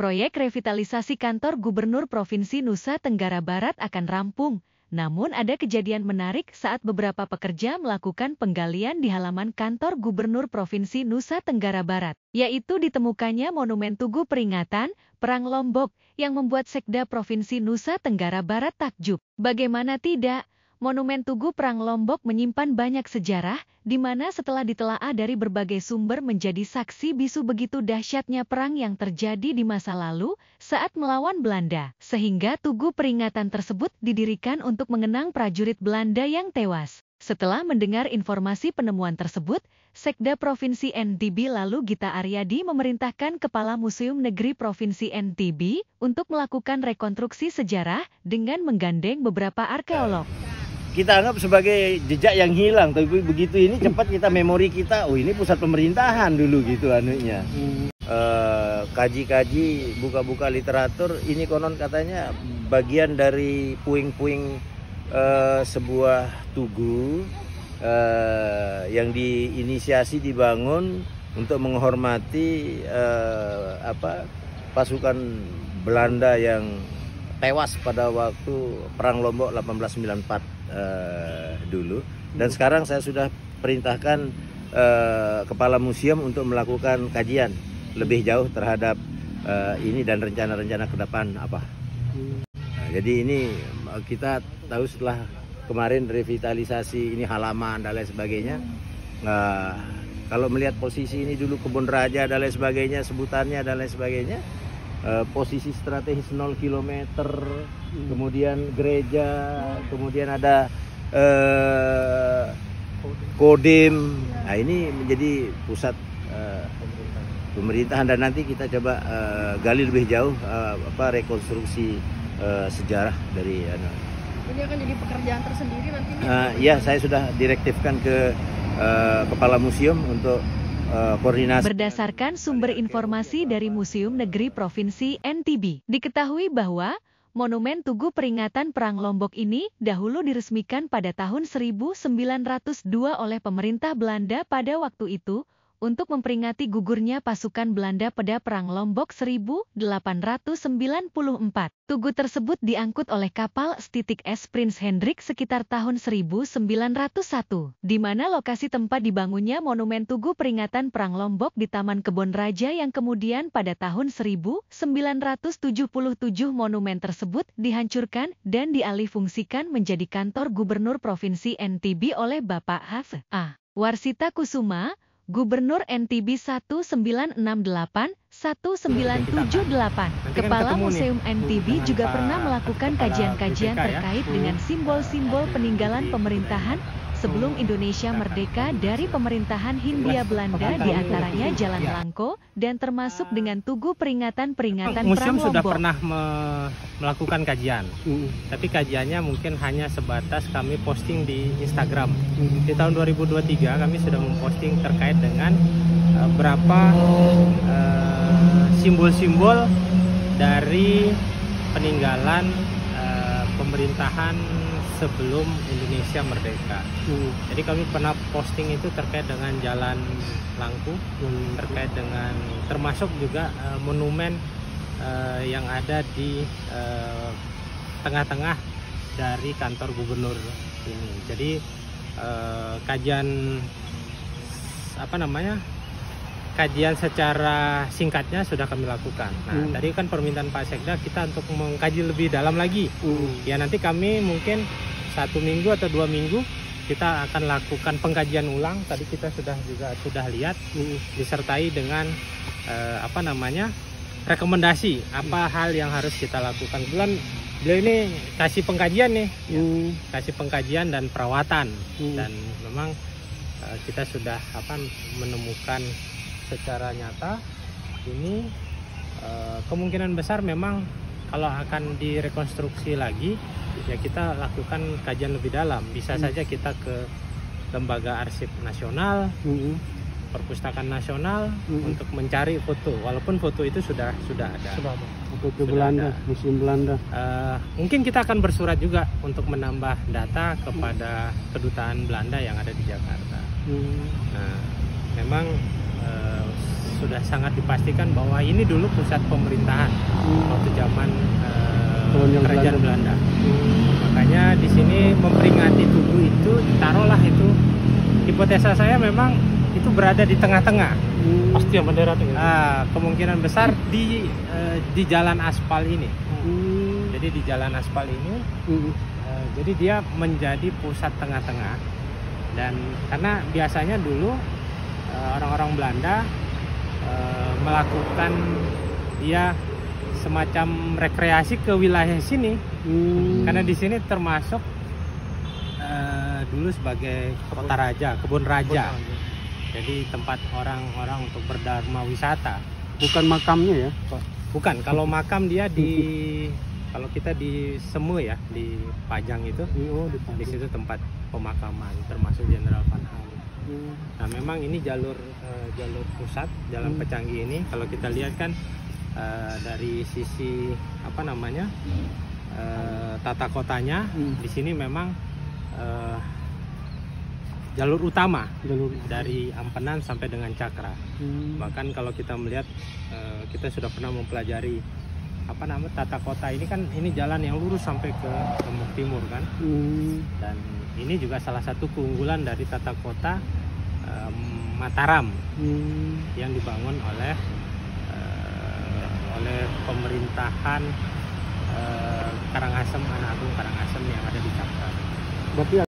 Proyek revitalisasi kantor Gubernur Provinsi Nusa Tenggara Barat akan rampung. Namun ada kejadian menarik saat beberapa pekerja melakukan penggalian di halaman kantor Gubernur Provinsi Nusa Tenggara Barat, yaitu ditemukannya monumen tugu peringatan Perang Lombok yang membuat Sekda Provinsi Nusa Tenggara Barat takjub. Bagaimana tidak? Monumen Tugu Perang Lombok menyimpan banyak sejarah, di mana setelah ditelaah dari berbagai sumber menjadi saksi bisu begitu dahsyatnya perang yang terjadi di masa lalu saat melawan Belanda. Sehingga tugu peringatan tersebut didirikan untuk mengenang prajurit Belanda yang tewas. Setelah mendengar informasi penemuan tersebut, Sekda Provinsi NTB lalu Gita Aryadi memerintahkan Kepala Museum Negeri Provinsi NTB untuk melakukan rekonstruksi sejarah dengan menggandeng beberapa arkeolog. Kita anggap sebagai jejak yang hilang, tapi begitu ini cepat kita memori kita, oh ini pusat pemerintahan dulu gitu anunya. Kaji-kaji, buka-buka literatur, ini konon katanya bagian dari puing-puing sebuah tugu yang diinisiasi dibangun untuk menghormati pasukan Belanda yang tewas pada waktu Perang Lombok 1894 dulu. Dan sekarang saya sudah perintahkan Kepala Museum untuk melakukan kajian lebih jauh terhadap ini dan rencana-rencana ke depan apa. Nah, jadi ini kita tahu setelah kemarin revitalisasi ini halaman dan lain sebagainya. Kalau melihat posisi ini dulu kebun raja dan lain sebagainya, sebutannya dan lain sebagainya, posisi strategis 0 km, kemudian gereja, kemudian ada Kodim. Nah ini menjadi pusat pemerintahan, dan nanti kita coba gali lebih jauh rekonstruksi sejarah dari Ini akan jadi pekerjaan tersendiri nantinya? Ya, saya sudah direktifkan ke Kepala Museum untuk koordinasi. Berdasarkan sumber informasi dari Museum Negeri Provinsi NTB, diketahui bahwa monumen Tugu Peringatan Perang Lombok ini dahulu diresmikan pada tahun 1902 oleh pemerintah Belanda pada waktu itu untuk memperingati gugurnya pasukan Belanda pada Perang Lombok 1894. Tugu tersebut diangkut oleh kapal S. Prince Hendrik sekitar tahun 1901, di mana lokasi tempat dibangunnya monumen Tugu Peringatan Perang Lombok di Taman Kebon Raja yang kemudian pada tahun 1977 monumen tersebut dihancurkan dan dialihfungsikan menjadi kantor Gubernur Provinsi NTB oleh Bapak H.A. Warsita Kusuma, Gubernur NTB 1978-1978. Kepala Museum NTB juga pernah melakukan kajian-kajian terkait dengan simbol-simbol peninggalan pemerintahan sebelum Indonesia merdeka dari pemerintahan Hindia Belanda, diantaranya Jalan Langko dan termasuk dengan Tugu Peringatan Perang Lombok. Museum sudah pernah melakukan kajian, tapi kajiannya mungkin hanya sebatas kami posting di Instagram. Di tahun 2023 kami sudah memposting terkait dengan berapa simbol-simbol dari peninggalan pemerintahan sebelum Indonesia merdeka. Jadi kami pernah posting itu terkait dengan Jalan Langku, terkait dengan termasuk juga monumen yang ada di tengah-tengah dari kantor gubernur ini. Jadi kajian secara singkatnya sudah kami lakukan. Nah, tadi kan permintaan Pak Sekda kita untuk mengkaji lebih dalam lagi. Ya nanti kami mungkin 1 minggu atau 2 minggu kita akan lakukan pengkajian ulang. Tadi kita sudah lihat disertai dengan rekomendasi apa hal yang harus kita lakukan. Kebetulan beliau ini kasih pengkajian nih, kasih pengkajian dan perawatan, dan memang kita sudah menemukan secara nyata ini kemungkinan besar memang kalau akan direkonstruksi lagi ya kita lakukan kajian lebih dalam. Bisa saja kita ke Lembaga Arsip Nasional, Perpustakaan Nasional untuk mencari foto, walaupun foto itu sudah ada. Foto Belanda, Museum Belanda. Mungkin kita akan bersurat juga untuk menambah data kepada kedutaan Belanda yang ada di Jakarta. Nah, memang sudah sangat dipastikan bahwa ini dulu pusat pemerintahan waktu zaman kerajaan Belanda. Makanya di sini memperingati tugu itu, taruhlah itu, hipotesa saya memang itu berada di tengah-tengah. Pasti yang bendera tuh. Kemungkinan besar di jalan aspal ini. Jadi di jalan aspal ini, jadi dia menjadi pusat tengah-tengah. Dan karena biasanya dulu orang-orang Belanda melakukan semacam rekreasi ke wilayah sini, karena di sini termasuk dulu sebagai kota raja, kebun raja. Jadi tempat orang-orang untuk berdharma wisata. Bukan makamnya ya? Bukan, kalau makam dia kalau kita di Seme ya, di Pajang itu, di situ tempat pemakaman, termasuk Jenderal Van Haal. Nah memang ini jalur pusat, jalan Pecanggih ini, kalau kita lihat kan dari sisi tata kotanya, di sini memang jalur utama dari Ampenan sampai dengan Cakra. Bahkan kalau kita melihat, kita sudah pernah mempelajari tata kota ini kan, ini jalan yang lurus sampai ke Lombok Timur kan. Dan ini juga salah satu keunggulan dari tata kota Mataram yang dibangun oleh pemerintahan Karangasem, Anak Agung Karangasem yang ada di Cakra. Berarti